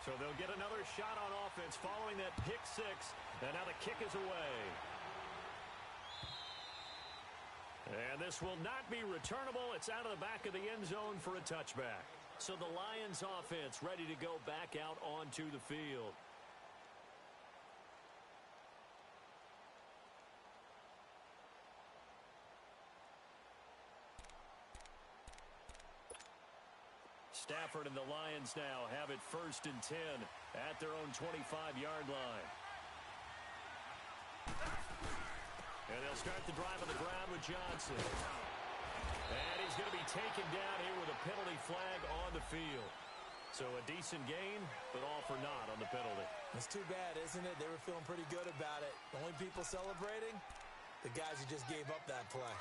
So they'll get another shot on offense following that pick six. And now the kick is away. And this will not be returnable. It's out of the back of the end zone for a touchback. So the Lions offense ready to go back out onto the field. Stafford and the Lions now have it 1st and 10 at their own 25-yard line. And they'll start the drive on the ground with Johnson. And he's going to be taken down here with a penalty flag on the field. So a decent gain, but all for naught on the penalty. It's too bad, isn't it? They were feeling pretty good about it. The only people celebrating, the guys who just gave up that play.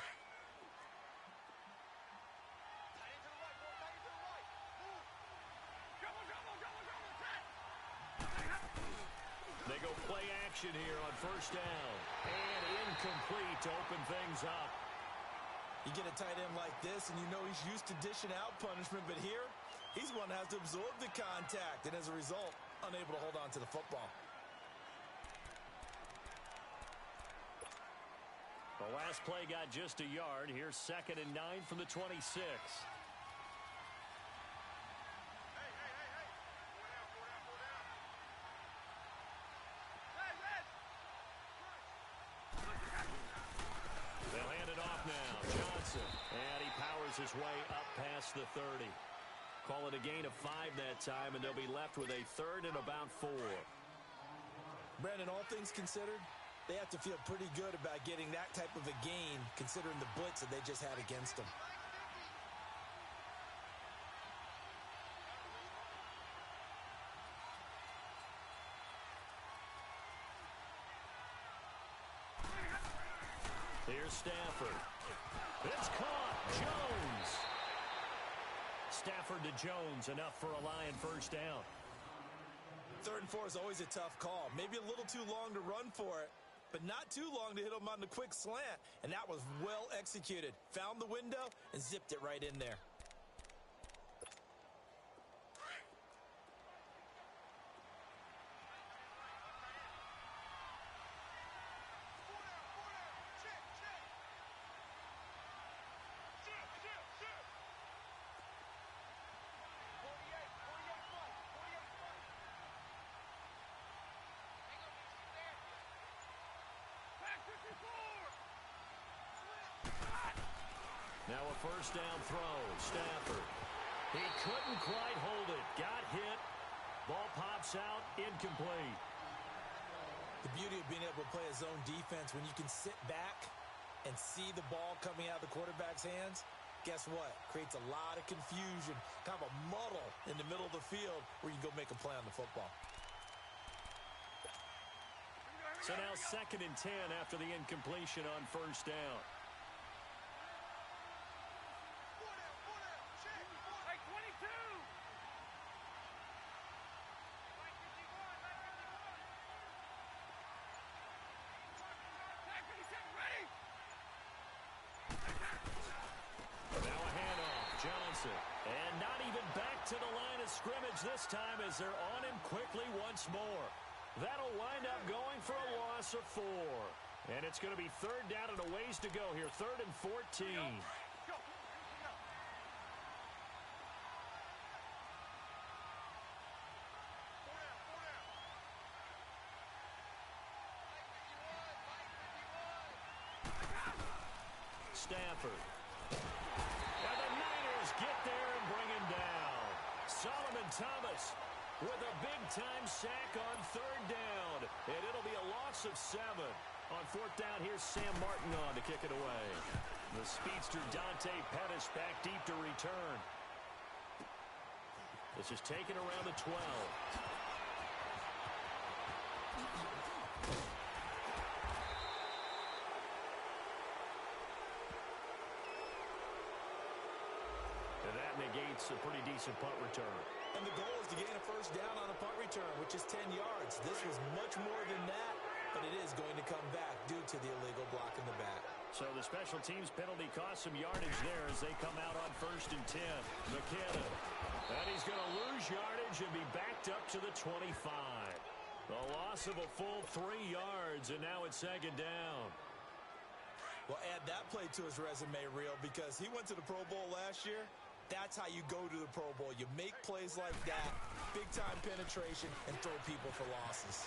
They go play action here on 1st down. And incomplete to open things up. You get a tight end like this, and you know he's used to dishing out punishment, but here, he's one that has to absorb the contact, and as a result, unable to hold on to the football. The last play got just a yard. Here's 2nd and 9 from the 26. They'll hand it off now. Johnson. And he powers his way up past the 30. Call it a gain of 5 that time, and they'll be left with a 3rd and about 4. Brandon, all things considered, they have to feel pretty good about getting that type of a gain, considering the blitz that they just had against them. Here's Stafford. It's caught. Jones. Stafford to Jones. Enough for a Lion 1st down. 3rd and 4 is always a tough call. Maybe a little too long to run for it, but not too long to hit him on the quick slant. And that was well executed. Found the window and zipped it right in there. Now a 1st down throw. Stafford. He couldn't quite hold it. Got hit. Ball pops out. Incomplete. The beauty of being able to play a zone defense, when you can sit back and see the ball coming out of the quarterback's hands, guess what? Creates a lot of confusion, kind of a muddle in the middle of the field where you can go make a play on the football. So now 2nd and 10 after the incompletion on 1st down. And not even back to the line of scrimmage this time as they're on him quickly once more. That'll wind up going for a loss of 4. And it's going to be 3rd down and a ways to go here. 3rd and 14. Stafford. And the Niners get there and bring him down. Solomon Thomas with a big-time sack on 3rd down. And it'll be a loss of 7. On 4th down, here's Sam Martin on to kick it away. The speedster Dante Pettis back deep to return. This is taken around the 12. That negates a pretty decent punt return. And the goal is to gain a 1st down on a punt return, which is 10 yards. This was much more than that, but it is going to come back due to the illegal block in the back. So the special teams penalty cost some yardage there as they come out on 1st and 10. McKinnon. And he's going to lose yardage and be backed up to the 25. A loss of a full 3 yards, and now it's second down. Well, add that play to his resume reel because he went to the Pro Bowl last year. That's how you go to the Pro Bowl. You make plays like that, big-time penetration, and throw people for losses.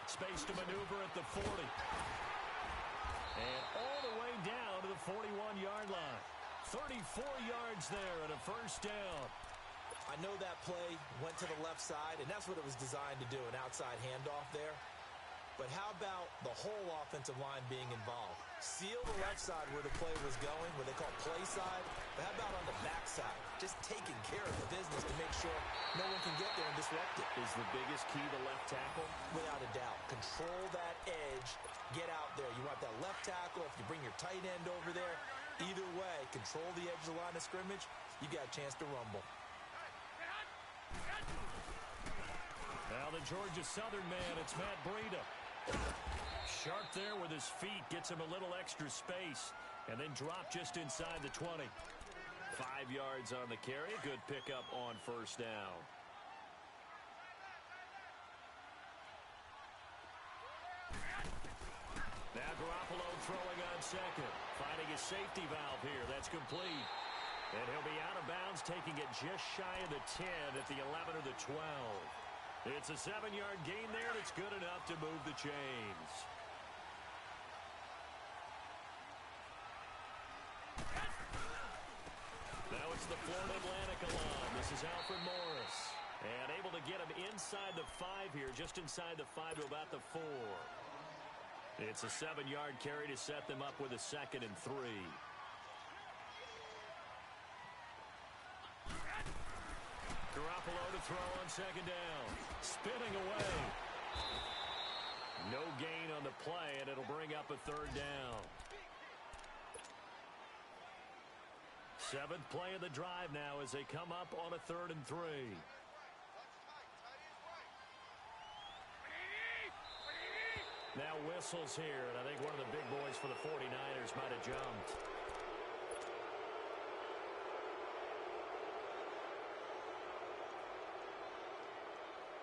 Space to maneuver at the 40. And all the way down to the 41-yard line. 34 yards there and a first down. I know that play went to the left side, and that's what it was designed to do, an outside handoff there. But how about the whole offensive line being involved? Seal the left side where the play was going, what they call play side. But how about on the back side? Just taking care of the business to make sure no one can get there and disrupt it. Is the biggest key the left tackle? Without a doubt. Control that edge. Get out there. You want that left tackle. If you bring your tight end over there, either way, control the edge of the line of scrimmage, you got a chance to rumble. Now the Georgia Southern man, it's Matt Breida. Sharp there with his feet, gets him a little extra space, and then drop just inside the 20. 5 yards on the carry, good pickup on first down. Now Garoppolo throwing on second, finding his safety valve here, that's complete. And he'll be out of bounds, taking it just shy of the 10 at the 11 or the 12. It's a 7-yard gain there that's good enough to move the chains. Now it's the Florida Atlantic alum. This is Alfred Morris. And able to get him inside the 5 here, just inside the 5 to about the 4. It's a 7-yard carry to set them up with a 2nd and 3. Garoppolo to throw on second down. Spinning away. No gain on the play, and it'll bring up a 3rd down. 7th play of the drive now as they come up on a 3rd and 3. Now whistles here, and I think one of the big boys for the 49ers might have jumped.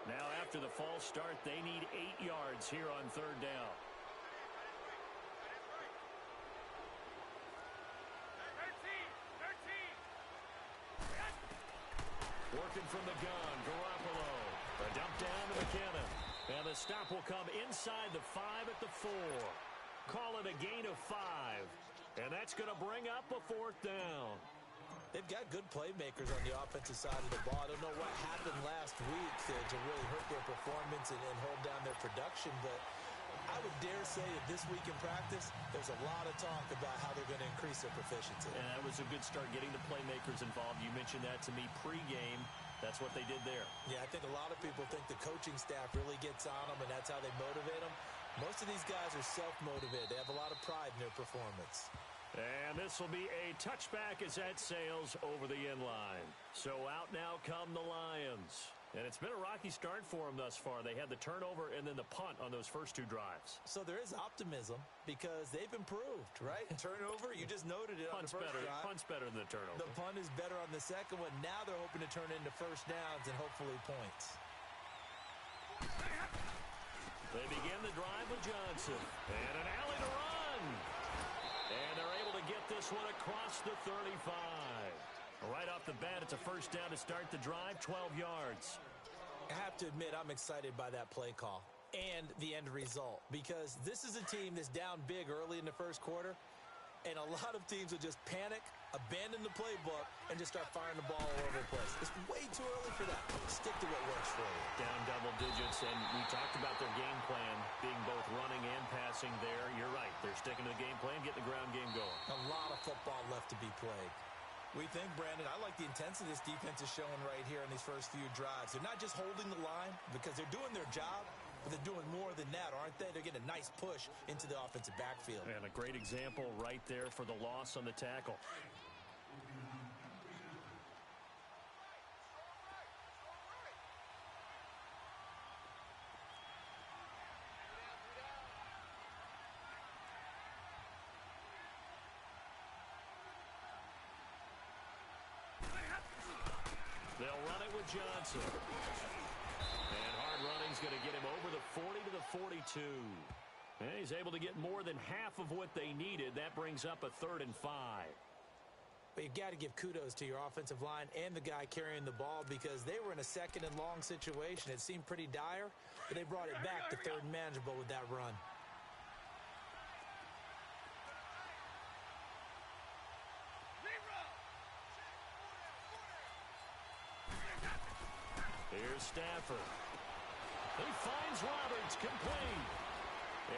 Now after the false start, they need 8 yards here on 3rd down. Working from the gun, Garoppolo. A dump down to McKinnon. And the stop will come inside the 5 at the 4. Call it a gain of 5. And that's going to bring up a 4th down. They've got good playmakers on the offensive side of the ball. I don't know what happened last week to really hurt their performance and hold down their production, but I would dare say that this week in practice, there's a lot of talk about how they're going to increase their proficiency. And that was a good start getting the playmakers involved. You mentioned that to me pregame. That's what they did there. Yeah, I think a lot of people think the coaching staff really gets on them, and that's how they motivate them. Most of these guys are self-motivated. They have a lot of pride in their performance. And this will be a touchback as that sails over the end line. So out now come the Lions. And it's been a rocky start for them thus far. They had the turnover and then the punt on those first 2 drives. So there is optimism because they've improved, right? Turnover, you just noted it on the first drive. Punt's better than the turnover. The punt is better on the second one. Now they're hoping to turn into first downs and hopefully points. They begin the drive with Johnson. And an alley to run. And they're able to get this one across the 35. Right off the bat, it's a first down to start the drive, 12 yards. I have to admit, I'm excited by that play call and the end result because this is a team that's down big early in the first quarter, and a lot of teams will just panic, abandon the playbook, and just start firing the ball all over the place. It's way too early for that. Stick to what works for you. Down double digits, and we talked about their game plan being both running and passing there. You're right. They're sticking to the game plan, getting the ground game going. A lot of football left to be played. We think, Brandon, I like the intensity this defense is showing right here in these first few drives. They're not just holding the line because they're doing their job, but they're doing more than that, aren't they? They're getting a nice push into the offensive backfield. And a great example right there for the loss on the tackle. They'll run Johnson. And hard running's going to get him over the 40 to the 42. And he's able to get more than half of what they needed. That brings up a 3rd and 5. But you've got to give kudos to your offensive line and the guy carrying the ball because they were in a 2nd and long situation. It seemed pretty dire, but they brought it back to 3rd and manageable with that run. Here's Stafford. He finds Roberts, complete.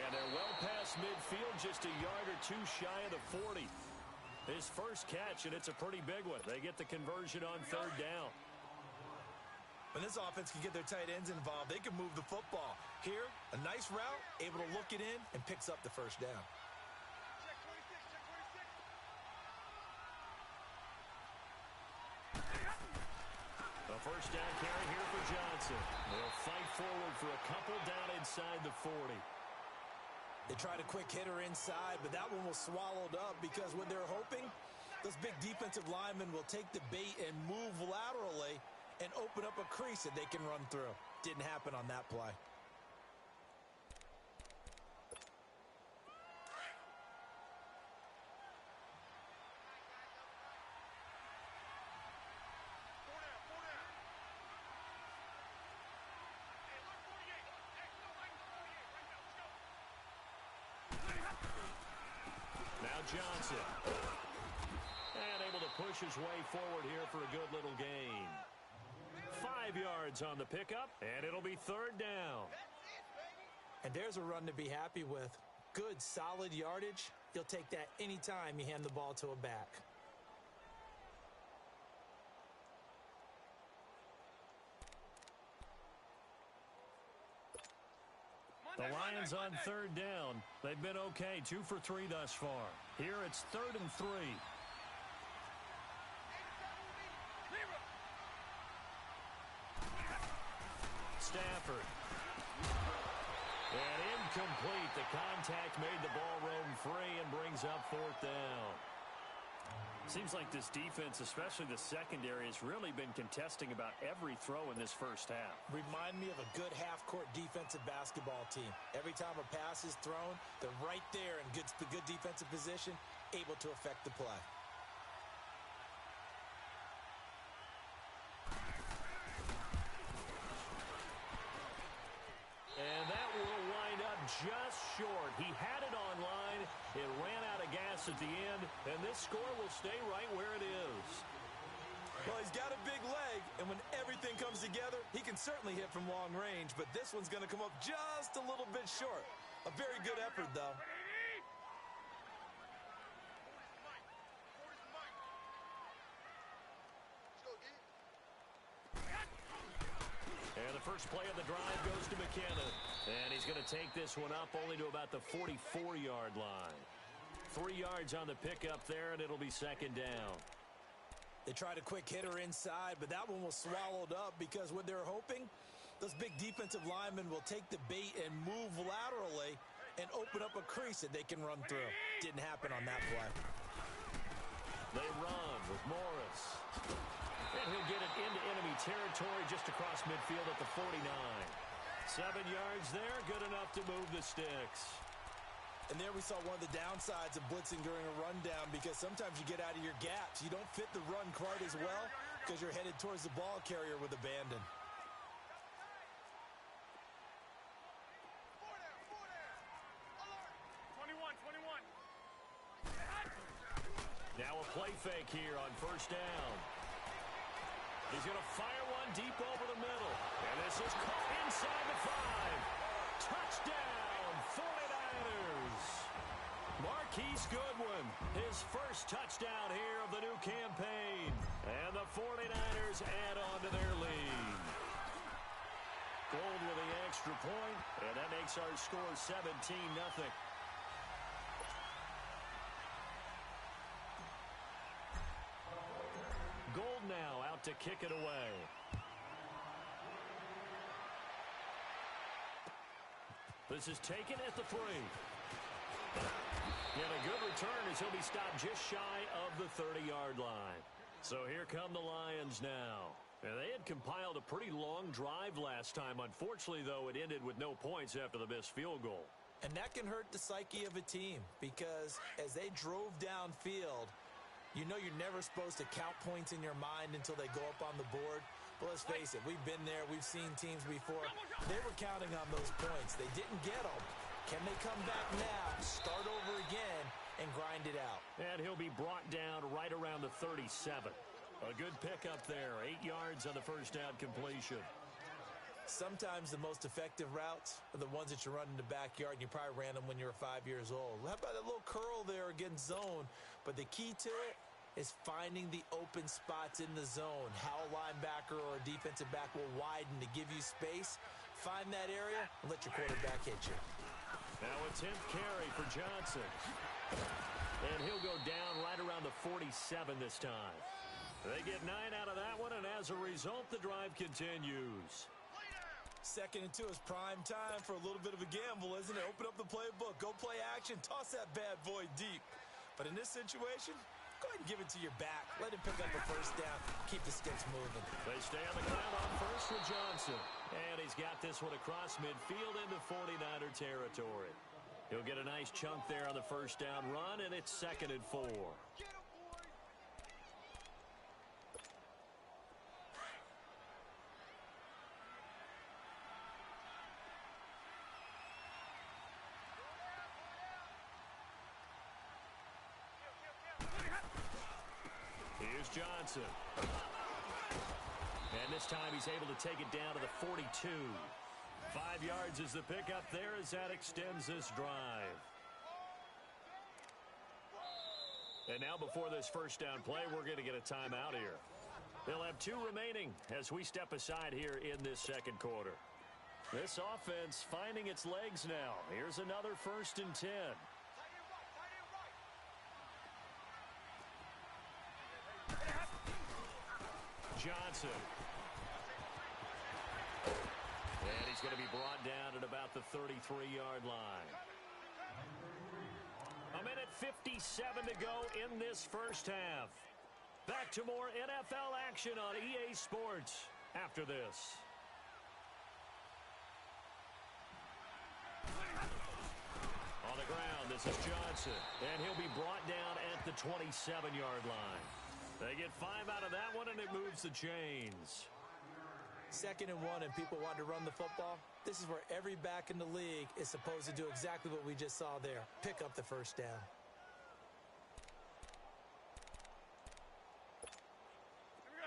And they're well past midfield, just a yard or two shy of the 40. His first catch, and it's a pretty big one. They get the conversion on 3rd down. When this offense can get their tight ends involved, they can move the football. Here, a nice route, able to look it in, and picks up the 1st down. A 1st down carry here for Johnson. They'll fight forward for a couple down inside the 40. They tried a quick hitter inside, but that one was swallowed up because what they're hoping, those big defensive linemen will take the bait and move laterally and open up a crease that they can run through. Didn't happen on that play. Johnson. And able to push his way forward here for a good little gain. 5 yards on the pickup, and it'll be 3rd down. And there's a run to be happy with. Good, solid yardage. You'll take that anytime you hand the ball to a back. The Lions on 3rd down. They've been okay, 2 for 3 thus far. Here it's 3rd and 3. Stafford. And incomplete. The contact made the ball roam free and brings up 4th down. Seems like this defense, especially the secondary, has really been contesting about every throw in this first half. Remind me of a good half-court defensive basketball team. Every time a pass is thrown, they're right there in the good defensive position, able to affect the play. And that will wind up just short. He had it on line. It ran out of gas at the end, and this score will stay right where it is. Well, he's got a big leg, and when everything comes together, he can certainly hit from long range, but this one's going to come up just a little bit short. A very good effort, though. And the first play of the drive goes to McKenna. And he's going to take this one up only to about the 44-yard line. 3 yards on the pickup there, and it'll be 2nd down. They tried a quick hitter inside, but that one was swallowed up because what they're hoping, those big defensive linemen will take the bait and move laterally and open up a crease that they can run through. Didn't happen on that play. They run with Morris. And he'll get it into enemy territory just across midfield at the 49. 7 yards there, good enough to move the sticks. And there we saw one of the downsides of blitzing during a rundown because sometimes you get out of your gaps. You don't fit the run quite as well because you're headed towards the ball carrier with abandon. Now a play fake here on 1st down. He's going to fire one deep over the middle. And this is caught inside the 5. Touchdown, 49ers. Marquise Goodwin, his first touchdown here of the new campaign. And the 49ers add on to their lead. Gold with the extra point, and that makes our score 17-0. Gold now out to kick it away. This is taken at the 3. And a good return as he'll be stopped just shy of the 30-yard line. So here come the Lions now. And they had compiled a pretty long drive last time. Unfortunately, though, it ended with no points after the missed field goal. And that can hurt the psyche of a team because as they drove downfield, you know you're never supposed to count points in your mind until they go up on the board. But let's face it, we've been there. We've seen teams before. They were counting on those points. They didn't get them. Can they come back now, start over again, and grind it out? And he'll be brought down right around the 37. A good pickup there. 8 yards on the first down completion. Sometimes the most effective routes are the ones that you run in the backyard, and you probably ran them when you were 5 years old. How about that little curl there against zone? But the key to it is finding the open spots in the zone. How a linebacker or a defensive back will widen to give you space. Find that area and let your quarterback hit you. Now a 10th carry for Johnson. And he'll go down right around the 47 this time. They get 9 out of that one, and as a result, the drive continues. 2nd and 2 is prime time for a little bit of a gamble, isn't it? Open up the playbook, go play action, toss that bad boy deep. But in this situation, go ahead and give it to your back. Let him pick up a first down. Keep the sticks moving. They stay on the ground on first with Johnson. And he's got this one across midfield into 49er territory. He'll get a nice chunk there on the first down run, and it's 2nd and 4. Here's Johnson. And this time he's able to take it down to the 42. 5 yards is the pickup there as that extends this drive. And now before this first down play, we're going to get a timeout here. They'll have 2 remaining as we step aside here in this second quarter. This offense finding its legs now. Here's another 1st and 10. Johnson. And he's going to be brought down at about the 33-yard line. 1:57 to go in this first half. Back to more NFL action on EA Sports after this. On the ground, this is Johnson. And he'll be brought down at the 27-yard line. They get 5 out of that one, and it moves the chains. 2nd and 1, and people want to run the football. This is where every back in the league is supposed to do exactly what we just saw there. Pick up the first down.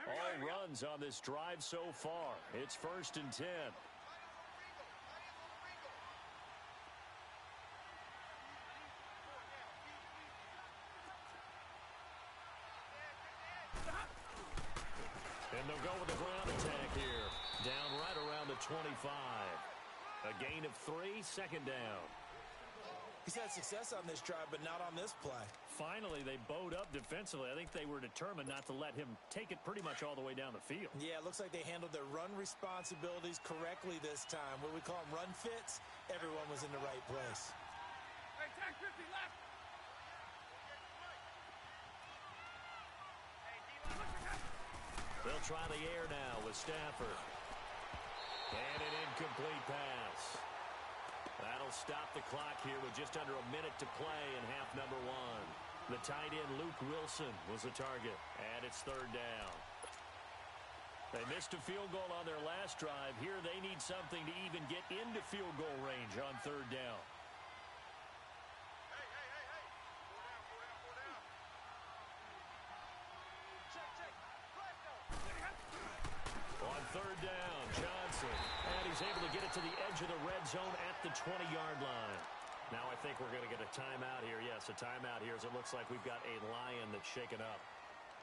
All runs on this drive so far. It's 1st and 10. And they'll go with the ground attack here. Down right around the 25. A gain of 3, 2nd down. He's had success on this drive, but not on this play. Finally, they bowed up defensively. I think they were determined not to let him take it pretty much all the way down the field. Yeah, it looks like they handled their run responsibilities correctly this time. What we call them run fits, everyone was in the right place. Hey, tag 50 left. They'll try the air now with Stafford. And an incomplete pass. That'll stop the clock here with just under a minute to play in half number 1. The tight end, Luke Wilson, was the target. And it's 3rd down. They missed a field goal on their last drive. Here they need something to even get into field goal range on 3rd down. On 3rd down, Johnson. And he's able to get it to the edge of the red zone at the 20-yard line. Now I think we're going to get a timeout here. Yes, a timeout here as it looks like we've got a Lion that's shaken up.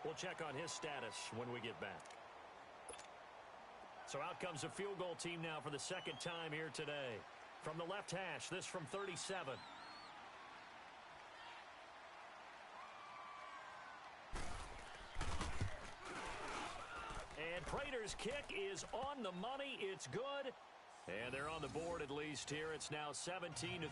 We'll check on his status when we get back. So out comes the field goal team now for the 2nd time here today. From the left hash, this from 37. And Prater's kick is on the money. It's good. And they're on the board at least here. It's now 17-3.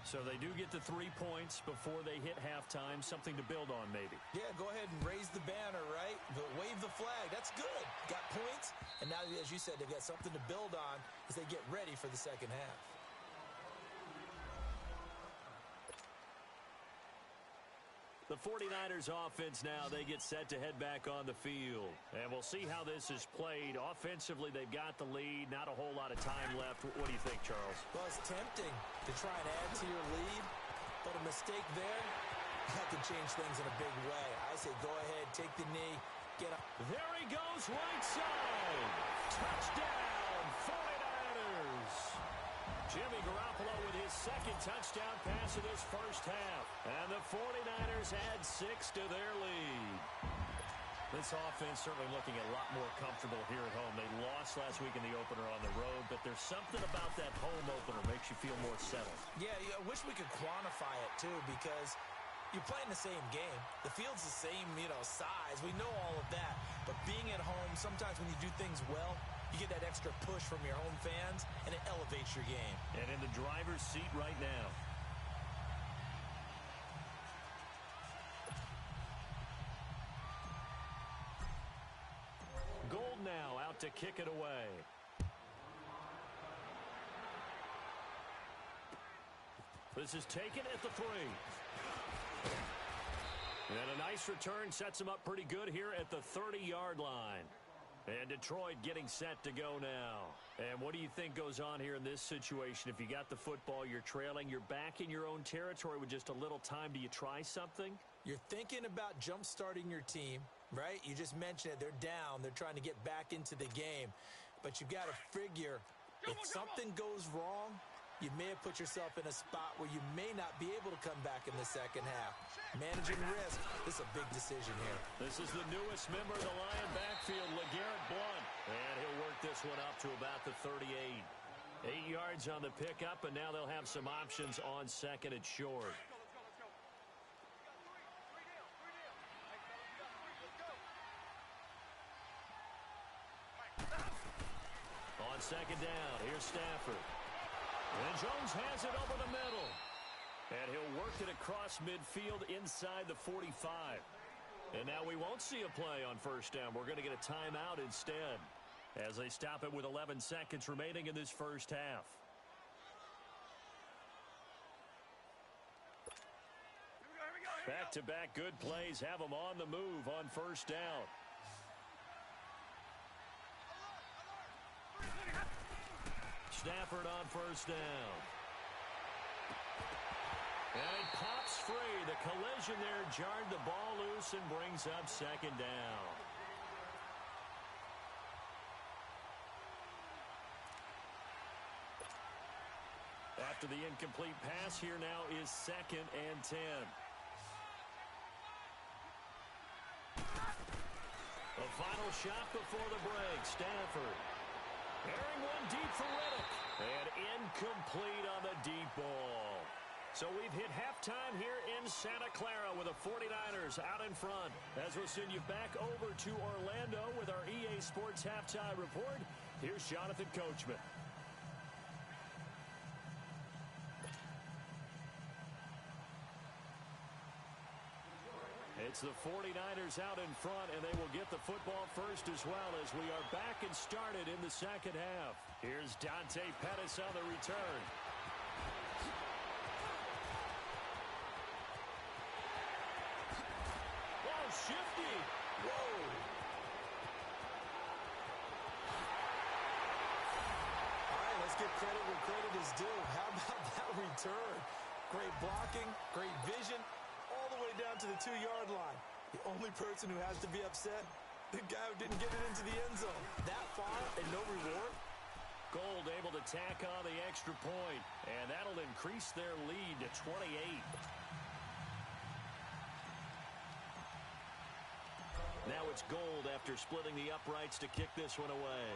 So they do get the 3 points before they hit halftime, something to build on maybe. Yeah, go ahead and raise the banner, right? But wave the flag. That's good. Got points, and now, as you said, they've got something to build on as they get ready for the second half. The 49ers offense now, they get set to head back on the field. And we'll see how this is played. Offensively, they've got the lead. Not a whole lot of time left. What do you think, Charles? Well, it's tempting to try and add to your lead, but a mistake there, that can change things in a big way. I say go ahead, take the knee, get up. There he goes, right side. Touchdown, 49ers. Jimmy Garoppolo with his second touchdown pass of this first half. And the 49ers add 6 to their lead. This offense certainly looking a lot more comfortable here at home. They lost last week in the opener on the road, but there's something about that home opener makes you feel more settled. Yeah, I wish we could quantify it, too, because you're playing the same game. The field's the same, size. We know all of that. But being at home, sometimes when you do things well, you get that extra push from your home fans, and it elevates your game. And in the driver's seat right now. Gold now out to kick it away. This is taken at the 3. And a nice return sets him up pretty good here at the 30-yard line. And Detroit getting set to go now. And what do you think goes on here in this situation? If you got the football, you're trailing, you're back in your own territory with just a little time. Do you try something? You're thinking about jump-starting your team, right? You just mentioned it. They're down. They're trying to get back into the game. But you've got to figure if something goes wrong, you may have put yourself in a spot where you may not be able to come back in the second half. Managing risk, this is a big decision here. This is the newest member of the Lion backfield, LeGarrette Blount. And he'll work this one up to about the 38. 8 yards on the pickup, and now they'll have some options on second and short. On second down, here's Stafford. And Jones has it over the middle. And he'll work it across midfield inside the 45. And now we won't see a play on first down. We're going to get a timeout instead as they stop it with 11 seconds remaining in this first half. Back-to-back good plays have them on the move on first down. Stafford on first down. And it pops free. The collision there jarred the ball loose and brings up second down. After the incomplete pass, here now is 2nd and 10. The final shot before the break. Stafford. Airing one deep for Riddick. And incomplete on the deep ball. So we've hit halftime here in Santa Clara with the 49ers out in front. As we'll send you back over to Orlando with our EA Sports Halftime Report, here's Jonathan Coachman. It's the 49ers out in front, and they will get the football first as well as we are back and started in the second half. Here's Dante Pettis on the return. Whoa, shifty. Whoa. All right, let's give credit where credit is due. How about that return? Great blocking, great vision. All the way down to the 2-yard line. The only person who has to be upset, the guy who didn't get it into the end zone. That far and no reward. Gold able to tack on the extra point, and that'll increase their lead to 28. Now it's Gold after splitting the uprights to kick this one away.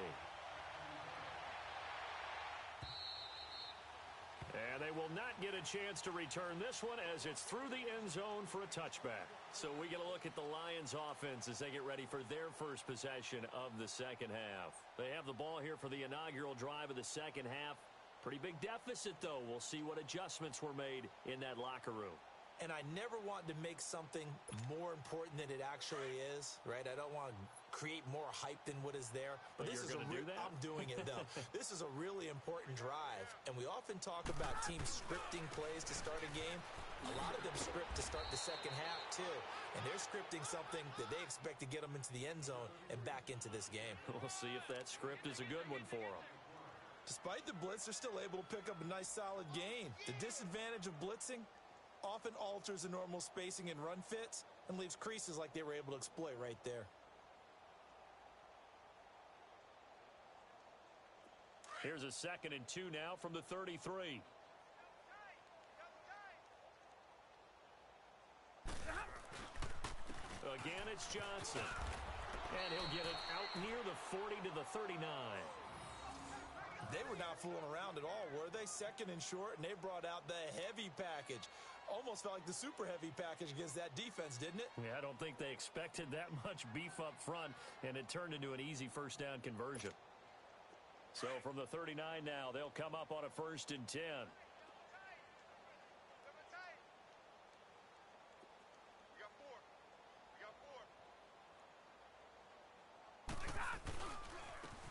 And they will not get a chance to return this one as it's through the end zone for a touchback. So we get a look at the Lions offense as they get ready for their first possession of the second half. They have the ball here for the inaugural drive of the second half. Pretty big deficit, though. We'll see what adjustments were made in that locker room. And I never want to make something more important than it actually is, right? I don't want to create more hype than what is there. But this is do that? I'm doing it, though. This is a really important drive, and we often talk about teams scripting plays to start a game. A lot of them script to start the second half, too. And they're scripting something that they expect to get them into the end zone and back into this game. We'll see if that script is a good one for them. Despite the blitz, they're still able to pick up a nice, solid gain. The disadvantage of blitzing often alters the normal spacing and run fits and leaves creases like they were able to exploit right there. Here's a 2nd and 2 now from the 33. Again, it's Johnson. And he'll get it out near the 40 to the 39. They were not fooling around at all, were they? 2nd and short, and they brought out the heavy package. Almost felt like the super heavy package against that defense, didn't it? Yeah, I don't think they expected that much beef up front, and it turned into an easy first down conversion. So from the 39 now, they'll come up on a 1st and 10.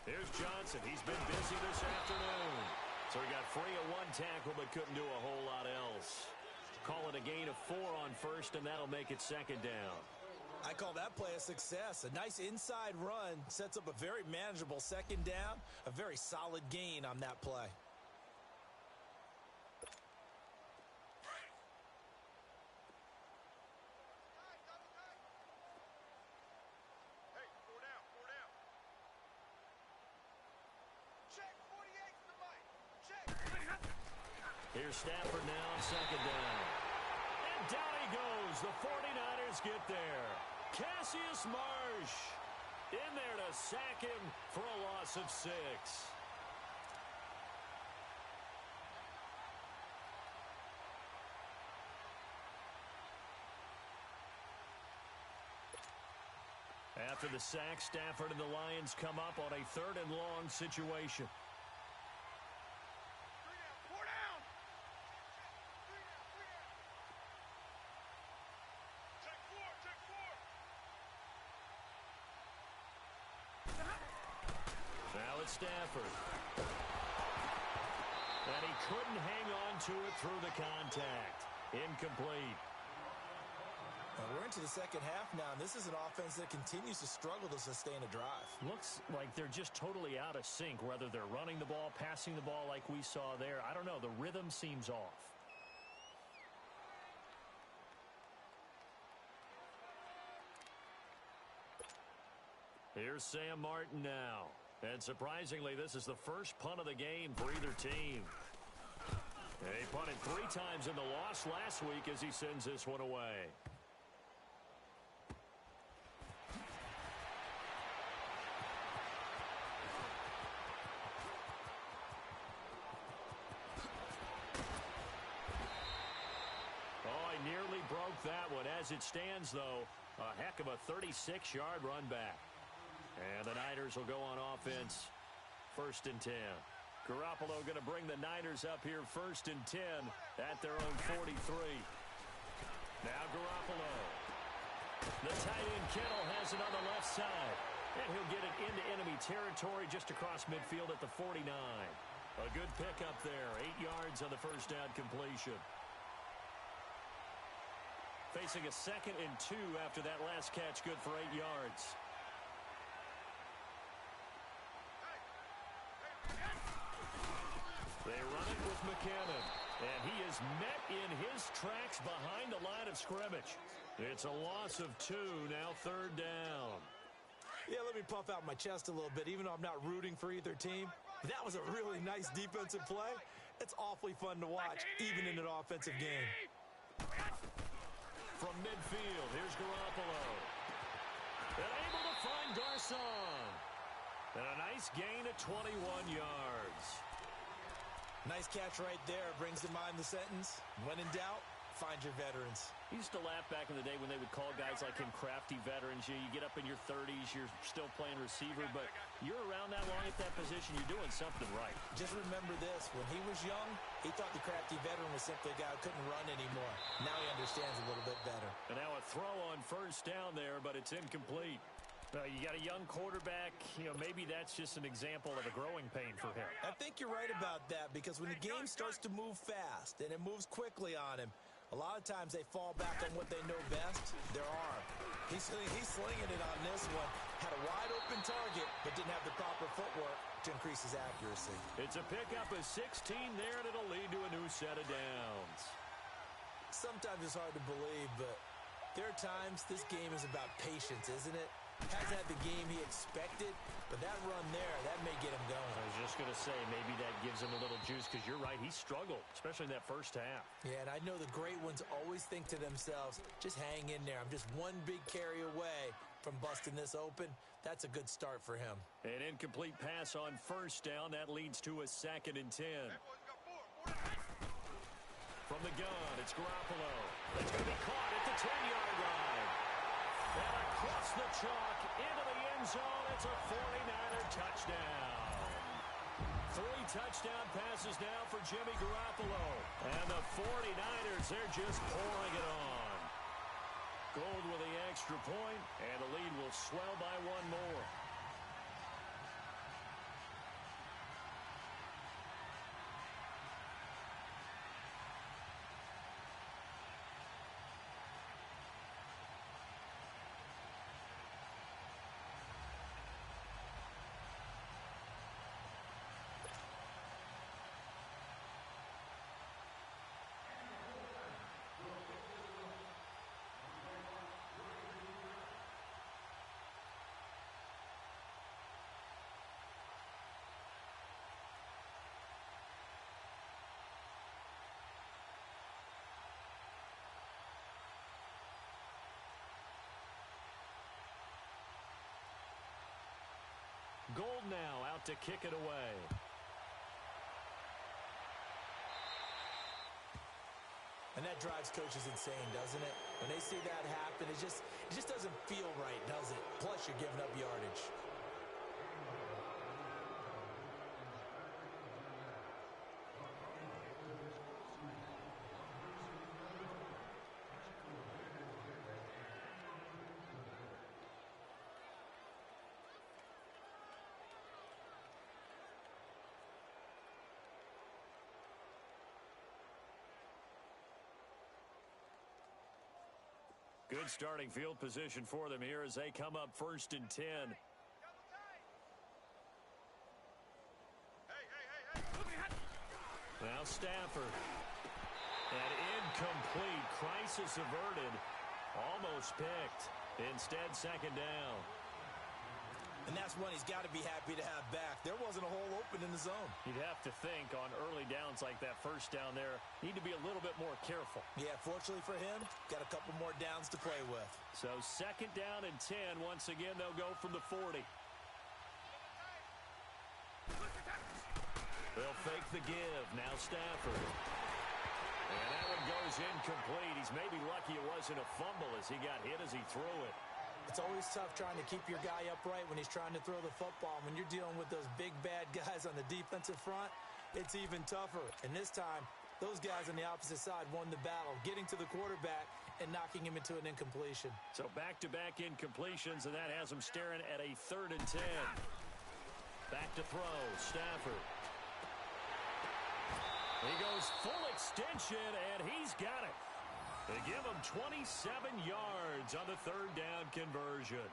Here's Johnson. He's been busy this afternoon. So he got free of 1 tackle but couldn't do a whole lot else. Call it a gain of 4 on 1st, and that'll make it 2nd down. I call that play a success. A nice inside run sets up a very manageable 2nd down. A very solid gain on that play. Here's Stafford now on 2nd down. And down he goes. The 49ers get there. Cassius Marsh in there to sack him for a loss of 6. After the sack, Stafford and the Lions come up on a 3rd and long situation. Now it's Stafford. And he couldn't hang on to it through the contact. Incomplete. We're into the 2nd half now, and this is an offense that continues to struggle to sustain a drive. Looks like they're just totally out of sync, whether they're running the ball, passing the ball like we saw there. I don't know. The rhythm seems off. Here's Sam Martin now. And surprisingly, this is the first punt of the game for either team. He punted 3 times in the loss last week as he sends this one away. Oh, he nearly broke that one. As it stands, though, a heck of a 36-yard run back. And the Niners will go on offense, 1st and 10. Garoppolo going to bring the Niners up here 1st and 10 at their own 43. Now Garoppolo. The tight end Kittle has it on the left side. And he'll get it into enemy territory just across midfield at the 49. A good pickup there. 8 yards on the first down completion. Facing a 2nd and 2 after that last catch, good for 8 yards. They run it with McKinnon, and he is met in his tracks behind the line of scrimmage. It's a loss of 2, now 3rd down. Yeah, let me puff out my chest a little bit, even though I'm not rooting for either team. That was a really nice defensive play. It's awfully fun to watch, even in an offensive game. From midfield, here's Garoppolo. And able to find Garcon. And a nice gain of 21 yards. Nice catch right there. Brings to mind the sentence, when in doubt, find your veterans. Used to laugh back in the day when they would call guys like him crafty veterans. You get up in your 30s, you're still playing receiver, but you're around that long at that position, you're doing something right. Just remember this. When he was young, he thought the crafty veteran was simply a guy who couldn't run anymore. Now he understands a little bit better. And now a throw on first down there, but it's incomplete. You got a young quarterback. Maybe that's just an example of a growing pain for him. I think you're right about that, because when the game starts to move fast and it moves quickly on him, a lot of times they fall back on what they know best, their arm. He's slinging it on this one. Had a wide-open target, but didn't have the proper footwork to increase his accuracy. It's a pickup of 16 there, and it'll lead to a new set of downs. Sometimes it's hard to believe, but there are times this game is about patience, isn't it? Hasn't had the game he expected, but that run there, that may get him going. I was just going to say, maybe that gives him a little juice, because you're right, he struggled, especially in that first half. Yeah, and I know the great ones always think to themselves, just hang in there. I'm just one big carry away from busting this open. That's a good start for him. An incomplete pass on first down. That leads to a 2nd and 10. From the gun, it's Garoppolo. It's going to be caught at the 10-yard line. And across the chalk into the end zone. It's a 49er touchdown. 3 touchdown passes now for Jimmy Garoppolo. And the 49ers, they're just pouring it on. Gold with the extra point, and the lead will swell by 1 more. Gold now out to kick it away. And that drives coaches insane, doesn't it? When they see that happen, it just doesn't feel right, does it? Plus, you're giving up yardage. Good starting field position for them here as they come up 1st and 10. Now Stafford. And incomplete. Crisis averted. Almost picked. Instead, 2nd down. And that's one he's got to be happy to have back. There wasn't a hole open in the zone. You'd have to think on early downs like that first down there, need to be a little bit more careful. Yeah, fortunately for him, got a couple more downs to play with. So 2nd down and 10. Once again, they'll go from the 40. They'll fake the give. Now Stafford. And that one goes incomplete. He's maybe lucky it wasn't a fumble as he got hit as he threw it. It's always tough trying to keep your guy upright when he's trying to throw the football. When you're dealing with those big, bad guys on the defensive front, it's even tougher. And this time, those guys on the opposite side won the battle, getting to the quarterback and knocking him into an incompletion. So back-to-back incompletions, and that has him staring at a 3rd and 10. Back to throw, Stafford. He goes full extension, and he's got it. They give him 27 yards on the 3rd down conversion.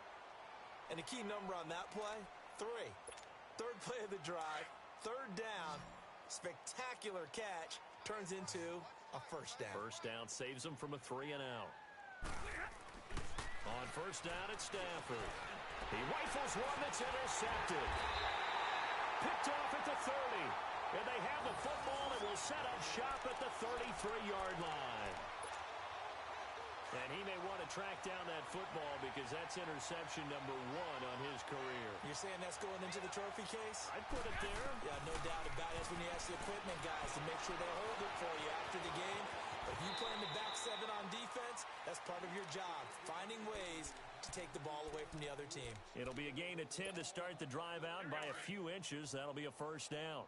And the key number on that play, 3. 3rd play of the drive, 3rd down, spectacular catch, turns into a 1st down. 1st down saves him from a 3 and out. On 1st down, it's Stafford. He rifles one that's intercepted. Picked off at the 30. And they have the football and will set up shop at the 33-yard line. And he may want to track down that football because that's interception number 1 on his career. You're saying that's going into the trophy case? I'd put it there. Yeah, no doubt about it. That's when you ask the equipment guys to make sure they hold it for you after the game. But if you play in the back seven on defense, that's part of your job, finding ways to take the ball away from the other team. It'll be a gain of 10 to start the drive out by a few inches. That'll be a first down.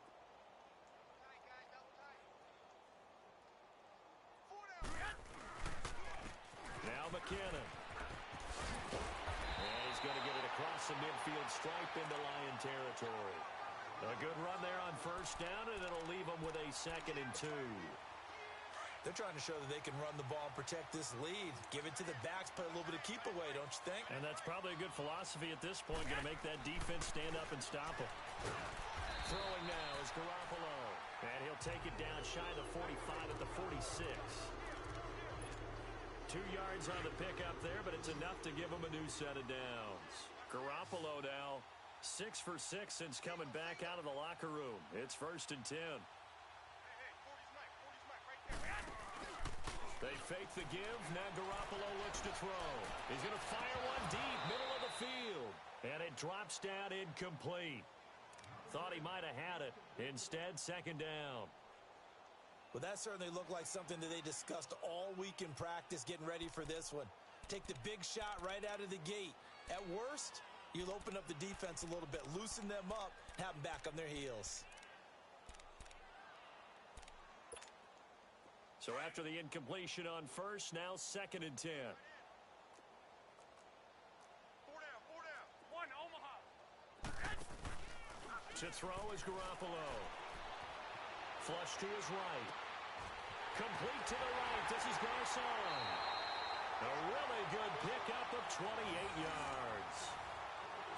Now McKinnon. And he's going to get it across the midfield stripe into Lion territory. A good run there on first down, and it'll leave them with a 2nd and 2. They're trying to show that they can run the ball and protect this lead. Give it to the backs, play a little bit of keep away, don't you think? And that's probably a good philosophy at this point, going to make that defense stand up and stop them. Throwing now is Garoppolo. And he'll take it down shy of the 45 at the 46. 2 yards on the pickup there, but it's enough to give him a new set of downs. Garoppolo now 6 for 6 since coming back out of the locker room. It's 1st and 10. They fake the give. Now Garoppolo looks to throw. He's going to fire one deep, middle of the field. And it drops down incomplete. Thought he might have had it. Instead, 2nd down. Well, that certainly looked like something that they discussed all week in practice getting ready for this one. Take the big shot right out of the gate. At worst, you'll open up the defense a little bit, loosen them up, have them back on their heels. So after the incompletion on first, now 2nd and 10. 4 down, 4 down. 1, Omaha. To throw is Garoppolo. Flush to his right. Complete to the right. This is Garcon. A really good pickup of 28 yards.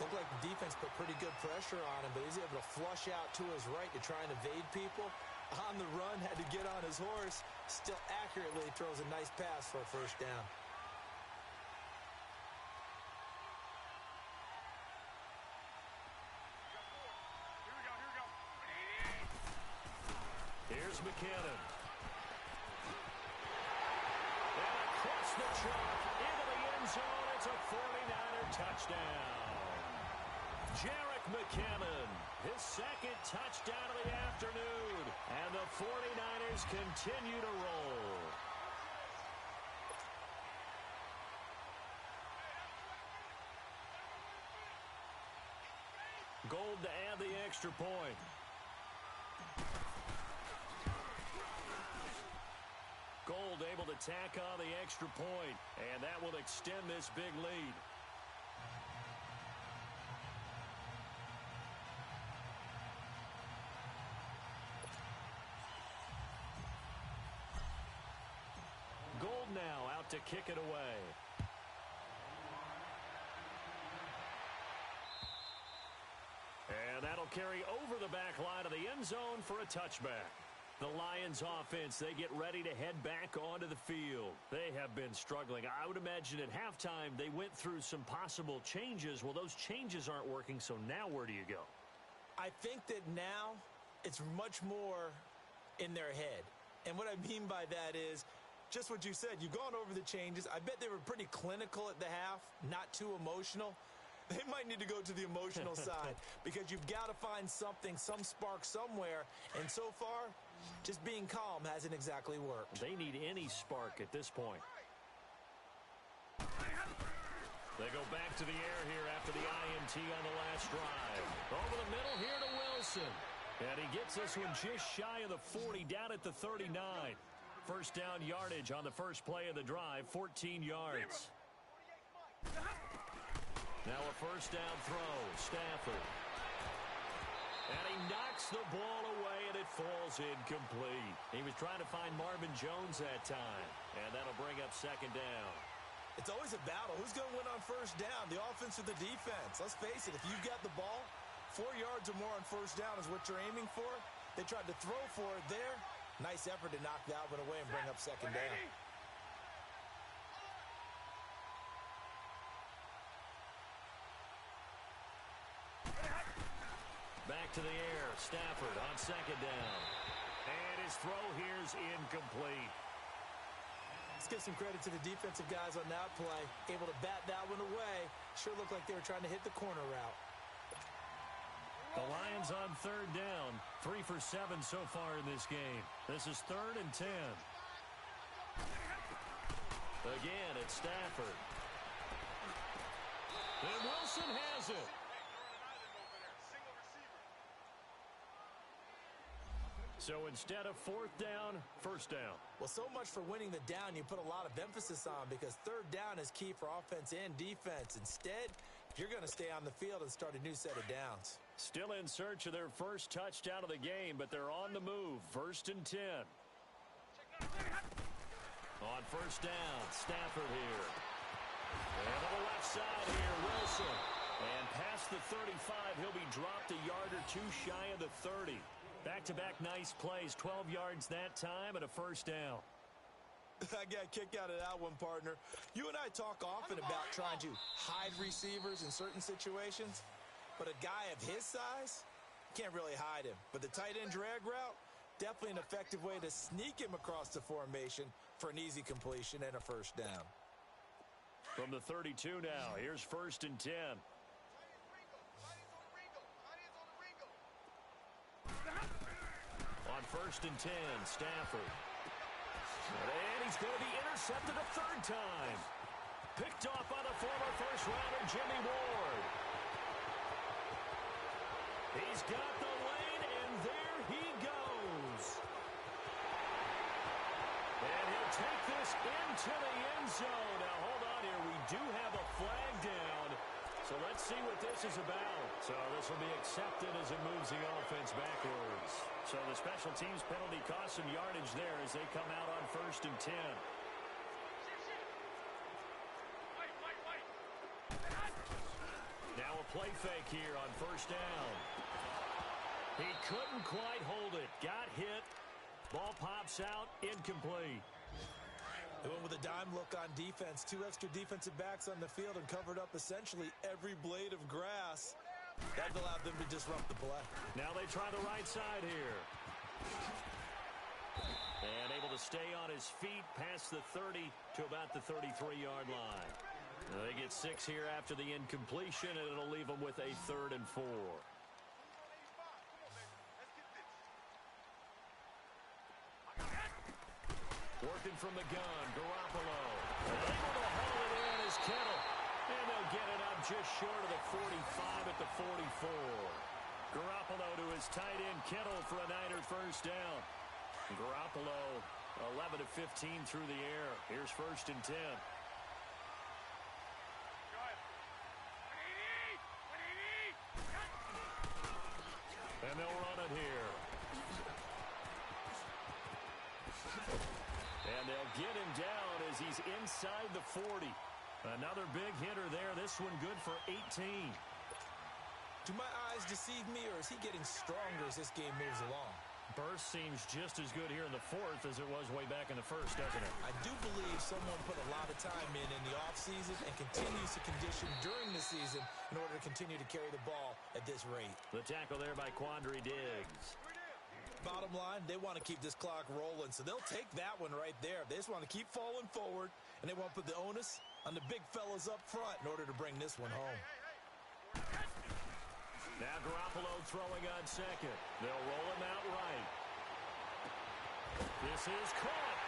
Looked like the defense put pretty good pressure on him, but he's able to flush out to his right to try and evade people. On the run, had to get on his horse. Still accurately throws a nice pass for a first down. Here's McKinnon. And across the chalk into the end zone. It's a 49er touchdown. Jerick McKinnon, his 2nd touchdown of the afternoon. And the 49ers continue to roll. Gold to add the extra point. Gold able to tack on the extra point, and that will extend this big lead. Gold now out to kick it away. And that'll carry over the back line of the end zone for a touchback. The Lions offense, they get ready to head back onto the field. They have been struggling. I would imagine at halftime they went through some possible changes. Well, those changes aren't working, so now where do you go? I think that now it's much more in their head. And what I mean by that is just what you said. You've gone over the changes. I bet they were pretty clinical at the half, not too emotional. They might need to go to the emotional side because you've got to find something, some spark somewhere. And so far, just being calm hasn't exactly worked. They need any spark at this point. They go back to the air here after the INT on the last drive. Over the middle here to Wilson. And he gets this one just shy of the 40, down at the 39. First down yardage on the first play of the drive, 14 yards. Now a first down throw, Stafford. And he knocks the ball away, and it falls incomplete. He was trying to find Marvin Jones that time, and that'll bring up 2nd down. It's always a battle. Who's going to win on first down, the offense or the defense? Let's face it, if you've got the ball, 4 yards or more on first down is what you're aiming for. They tried to throw for it there. Nice effort to knock that one away and bring up 2nd down. Back to the air, Stafford on 2nd down. And his throw here's incomplete. Let's give some credit to the defensive guys on that play. Able to bat that one away. Sure looked like they were trying to hit the corner route. The Lions on 3rd down. 3 for 7 so far in this game. This is 3rd and 10. Again, it's Stafford. And Wilson has it. So instead of fourth down, first down. Well, so much for winning the down you put a lot of emphasis on, because third down is key for offense and defense. Instead, you're going to stay on the field and start a new set of downs. Still in search of their first touchdown of the game, but they're on the move. First and 10. On first down, Stafford here. And on the left side here, Wilson. And past the 35, he'll be dropped a yard or two shy of the 30. Back-to-back nice plays, 12 yards that time and a first down. I got a kick out of that one, partner. You and I talk often about trying to hide receivers in certain situations, but a guy of his size, can't really hide him. But the tight end drag route, definitely an effective way to sneak him across the formation for an easy completion and a first down. From the 32 now, here's first and 10. On first and 10, Stafford. And he's going to be intercepted a third time. Picked off by the former first-rounder, Jimmy Ward. He's got the lane, and there he goes. And he'll take this into the end zone. Now, hold on here. We do have a flag down. So let's see what this is about. So this will be accepted as it moves the offense backwards. So the special teams penalty costs some yardage there as they come out on first and 10. Now a play fake here on first down. He couldn't quite hold it. Got hit. Ball pops out. Incomplete. They went with a dime look on defense. Two extra defensive backs on the field and covered up essentially every blade of grass. That allowed them to disrupt the play. Now they try the right side here. And able to stay on his feet past the 30 to about the 33-yard line. Now they get 6 here after the incompletion, and it'll leave them with a 3rd and 4. Working from the gun, Garoppolo. Able to haul it in is Kittle. And they'll get it up just short of the 45 at the 44. Garoppolo to his tight end, Kittle, for a Niner first down. Garoppolo, 11 of 15 through the air. Here's first and 10. And they'll run it here. And they'll get him down as he's inside the 40. Another big hitter there. This one good for 18. Do my eyes deceive me, or is he getting stronger as this game moves along? Burst seems just as good here in the 4th as it was way back in the 1st, doesn't it? I do believe someone put a lot of time in the offseason and continues to condition during the season in order to continue to carry the ball at this rate. The tackle there by Quandre Diggs. Bottom line, they want to keep this clock rolling, so they'll take that one right there. They just want to keep falling forward, and they want to put the onus on the big fellas up front in order to bring this one home. Now Garoppolo throwing on second. They'll roll him out right. This is caught.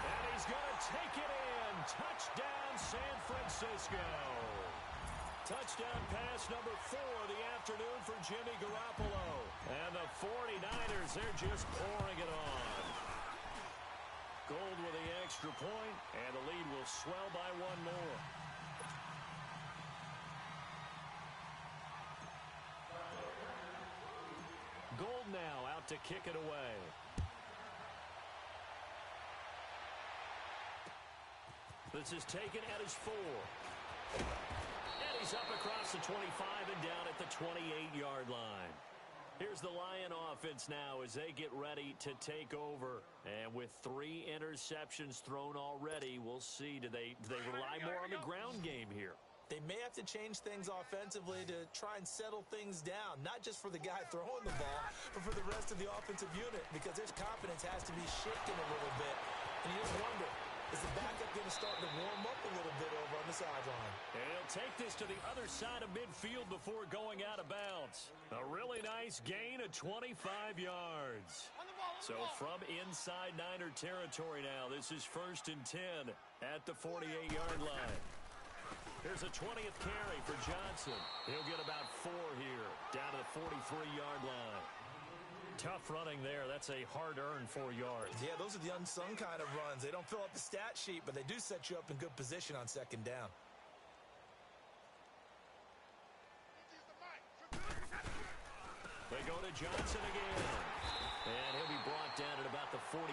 And he's going to take it in. Touchdown, San Francisco. Touchdown pass number 4 of the afternoon for Jimmy Garoppolo. And the 49ers, they're just pouring it on. Gold with the extra point, and the lead will swell by 1 more. Gold now out to kick it away. This is taken at his 4. And he's up across the 25 and down at the 28-yard line. Here's the Lion offense now as they get ready to take over. And with 3 interceptions thrown already, we'll see. Do they rely more on the ground game here? They may have to change things offensively to try and settle things down, not just for the guy throwing the ball, but for the rest of the offensive unit, because their confidence has to be shifting a little bit. And you just wonder, Is the backup going to start to warm up a little bit over on the sideline? And he'll take this to the other side of midfield before going out of bounds. A really nice gain of 25 yards. So from inside Niner territory now, this is 1st and 10 at the 48-yard line. Here's a 20th carry for Johnson. He'll get about 4 here, down to the 43-yard line. Tough running there. That's a hard-earned 4 yards. Yeah, those are the unsung kind of runs. They don't fill up the stat sheet, but they do set you up in good position on 2nd down. They go to Johnson again. And he'll be brought down at about the 42.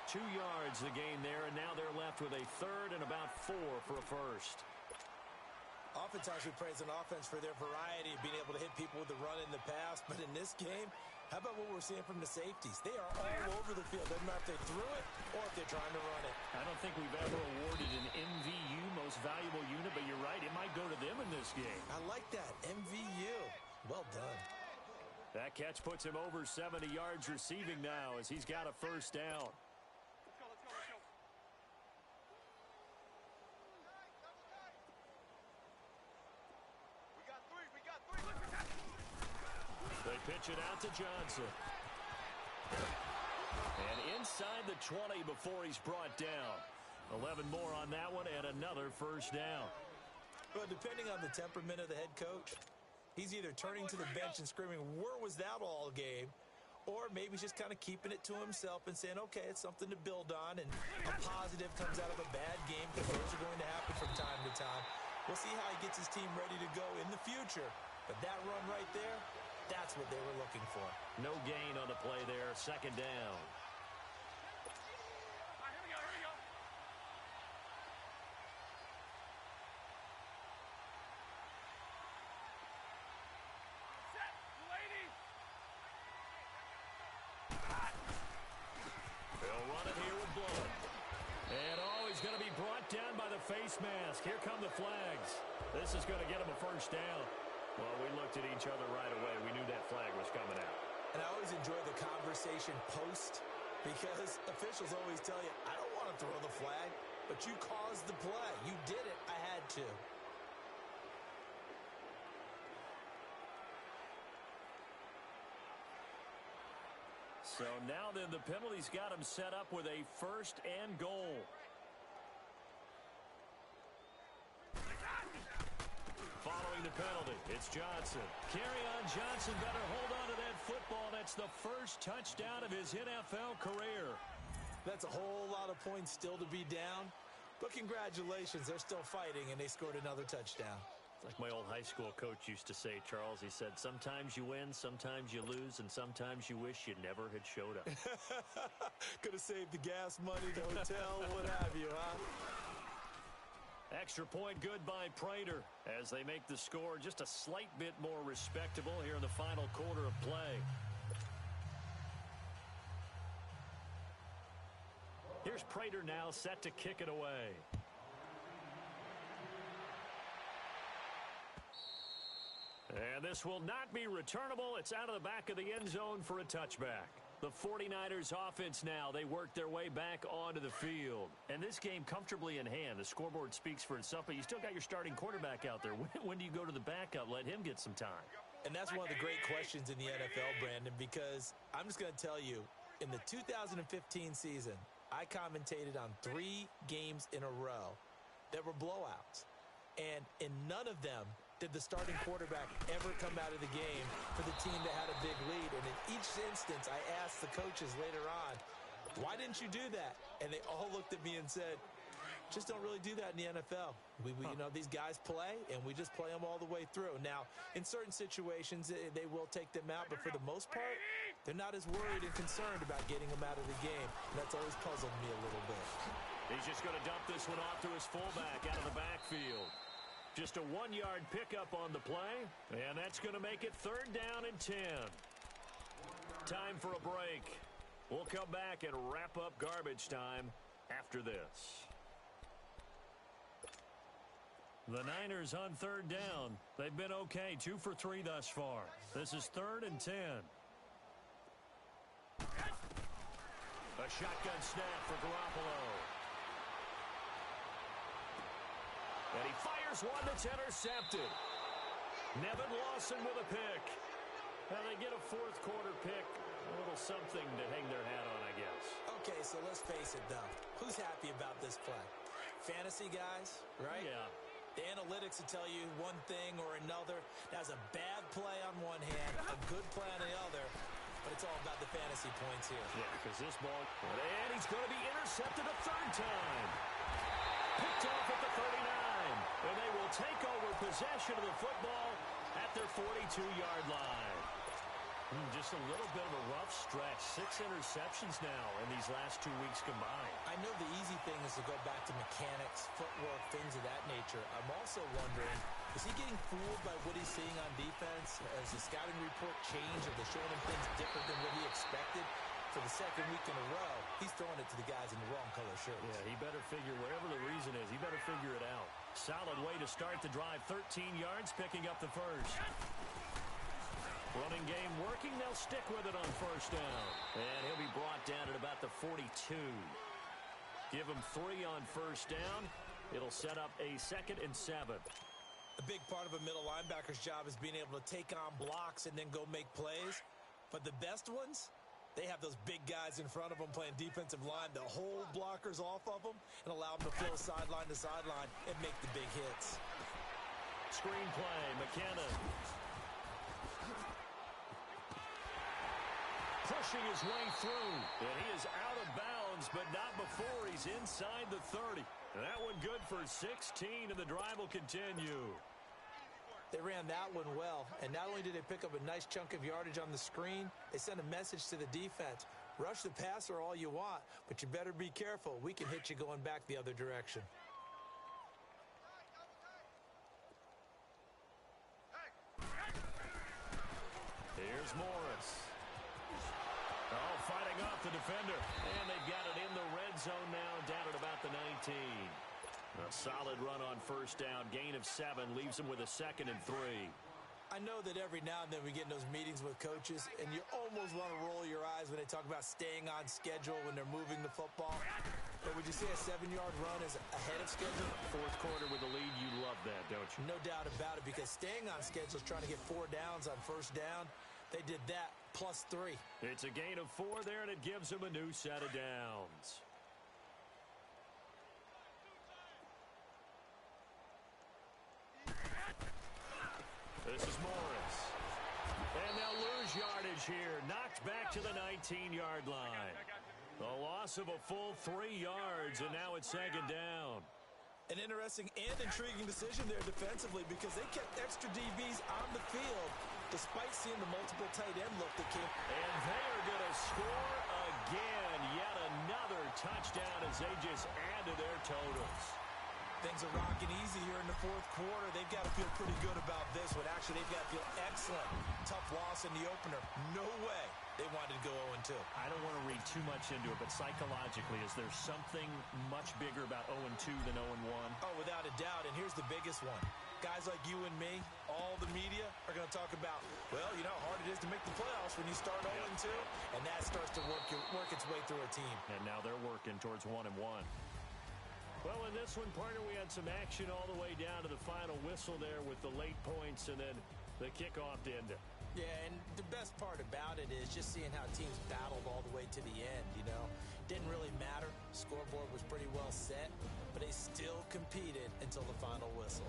2 yards the gain there, and now they're left with a 3rd and about 4 for a first. Oftentimes we praise an offense for their variety of being able to hit people with the run in the pass, but in this game, how about what we're seeing from the safeties? They are all over the field. Doesn't matter if they threw it or if they're trying to run it. I don't think we've ever awarded an MVU, most valuable unit, but you're right, it might go to them in this game. I like that, MVU. Well done. That catch puts him over 70 yards receiving now as he's got a first down. They pitch it out to Johnson. And inside the 20 before he's brought down. 11 more on that one and another first down. But depending on the temperament of the head coach, he's either turning to the bench and screaming, "Where was that all game?" Or maybe he's just kind of keeping it to himself and saying, okay, it's something to build on, and a positive comes out of a bad game because those are going to happen from time to time. We'll see how he gets his team ready to go in the future. But that run right there, that's what they were looking for. No gain on the play there, 2nd down. They'll run it here with Blood. And he's going to be brought down by the face mask. Here come the flags. This is going to get him a first down. Well, we looked at each other right away. We knew that flag was coming out. And I always enjoy the conversation post because officials always tell you, I don't want to throw the flag, but you caused the play. You did it. I had to. So now then the penalty's got him set up with a 1st and goal. Following the penalty, it's Johnson. Kerryon Johnson better hold on to that football. That's the first touchdown of his NFL career. That's a whole lot of points still to be down. But congratulations, they're still fighting, and they scored another touchdown. It's like my old high school coach used to say, Charles. He said, sometimes you win, sometimes you lose, and sometimes you wish you never had showed up. Could have saved the gas money, the hotel, what have you, huh? Extra point good by Prater as they make the score just a slight bit more respectable here in the final quarter of play. Here's Prater now set to kick it away. And this will not be returnable. It's out of the back of the end zone for a touchback. The 49ers offense now, they work their way back onto the field. And this game comfortably in hand. The scoreboard speaks for itself, but you still got your starting quarterback out there. When do you go to the backup? Let him get some time. And that's one of the great questions in the NFL, Brandon, because I'm just going to tell you, in the 2015 season, I commentated on 3 games in a row that were blowouts. And in none of them did the starting quarterback ever come out of the game for the team that had a big lead. And in each instance, I asked the coaches later on, why didn't you do that? And they all looked at me and said, just don't really do that in the NFL. You know, these guys play, and we just play them all the way through. Now, in certain situations, they will take them out, but for the most part, they're not as worried and concerned about getting them out of the game. And that's always puzzled me a little bit. He's just going to dump this one off to his fullback out of the backfield. Just a 1-yard pickup on the play, and that's going to make it 3rd down and 10. Time for a break. We'll come back and wrap up garbage time after this. The Niners on 3rd down. They've been okay, 2 for 3 thus far. This is 3rd and 10. A shotgun snap for Garoppolo. And he fires one that's intercepted. Nevin Lawson with a pick. Now they get a fourth quarter pick. A little something to hang their hat on, I guess. Okay, so let's face it, though. Who's happy about this play? Fantasy guys, right? Yeah. The analytics will tell you one thing or another. That's a bad play on one hand, a good play on the other, but it's all about the fantasy points here. Yeah, because this ball, and he's going to be intercepted a third time. Picked off at the 39, and they will take over possession of the football at their 42-yard line. Just a little bit of a rough stretch. 6 interceptions now in these last 2 weeks combined. I know the easy thing is to go back to mechanics, footwork, things of that nature. I'm also wondering, is he getting fooled by what he's seeing on defense? Has the scouting report changed? Are they showing him things different than what he expected? For the second week in a row, he's throwing it to the guys in the wrong color shirts. Yeah, he better figure, whatever the reason is, he better figure it out. Solid way to start the drive. 13 yards, picking up the first. Running game working. They'll stick with it on first down. And he'll be brought down at about the 42. Give him 3 on first down. It'll set up a 2nd and 7. A big part of a middle linebacker's job is being able to take on blocks and then go make plays. But the best ones, they have those big guys in front of them playing defensive line to hold blockers off of them and allow them to flow sideline to sideline and make the big hits. Screenplay, McKenna. Pushing his way through, and he is out of bounds, but not before he's inside the 30. And that one good for 16, and the drive will continue. They ran that one well, and not only did they pick up a nice chunk of yardage on the screen, they sent a message to the defense. Rush the passer all you want, but you better be careful. We can hit you going back the other direction. Here's Morris. Oh, fighting off the defender. And they've got it in the red zone now, down at about the 19. A solid run on first down. Gain of 7 leaves them with a 2nd and 3. I know that every now and then we get in those meetings with coaches, and you almost want to roll your eyes when they talk about staying on schedule when they're moving the football. But would you say a 7-yard run is ahead of schedule? Fourth quarter with the lead, you love that, don't you? No doubt about it, because staying on schedule is trying to get 4 downs on first down. They did that, plus 3. It's a gain of 4 there, and it gives them a new set of downs. This is Morris. And they'll lose yardage here. Knocked back to the 19-yard line. A loss of a full 3 yards, and now it's 2nd down. An interesting and intriguing decision there defensively, because they kept extra DBs on the field despite seeing the multiple tight end look that came. And they are going to score again. Yet another touchdown as they just add to their totals. Things are rocking easy here in the fourth quarter. They've got to feel pretty good about this one. Actually, they've got to feel excellent. Tough loss in the opener. No way they wanted to go 0-2. I don't want to read too much into it, but psychologically, is there something much bigger about 0-2 than 0-1? Oh, without a doubt, and here's the biggest one. Guys like you and me, all the media, are going to talk about, well, you know how hard it is to make the playoffs when you start 0-2, and that starts to work its way through a team. And now they're working towards 1-1. Well, in this one, partner, we had some action all the way down to the final whistle there with the late points and then the kickoff to end it. Yeah, and the best part about it is just seeing how teams battled all the way to the end, you know. Didn't really matter. Scoreboard was pretty well set, but they still competed until the final whistle.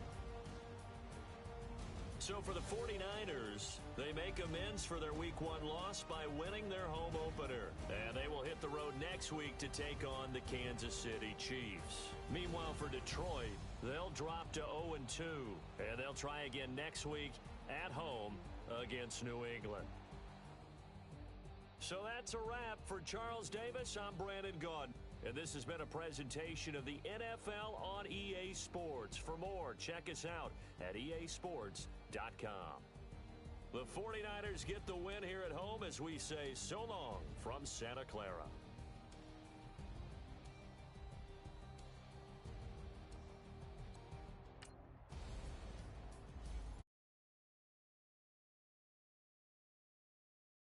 So for the 49ers, they make amends for their Week 1 loss by winning their home opener. And they will hit the road next week to take on the Kansas City Chiefs. Meanwhile, for Detroit, they'll drop to 0-2. And they'll try again next week at home against New England. So that's a wrap for Charles Davis. I'm Brandon Gaudin. And this has been a presentation of the NFL on EA Sports. For more, check us out at easports.com. The 49ers get the win here at home as we say so long from Santa Clara.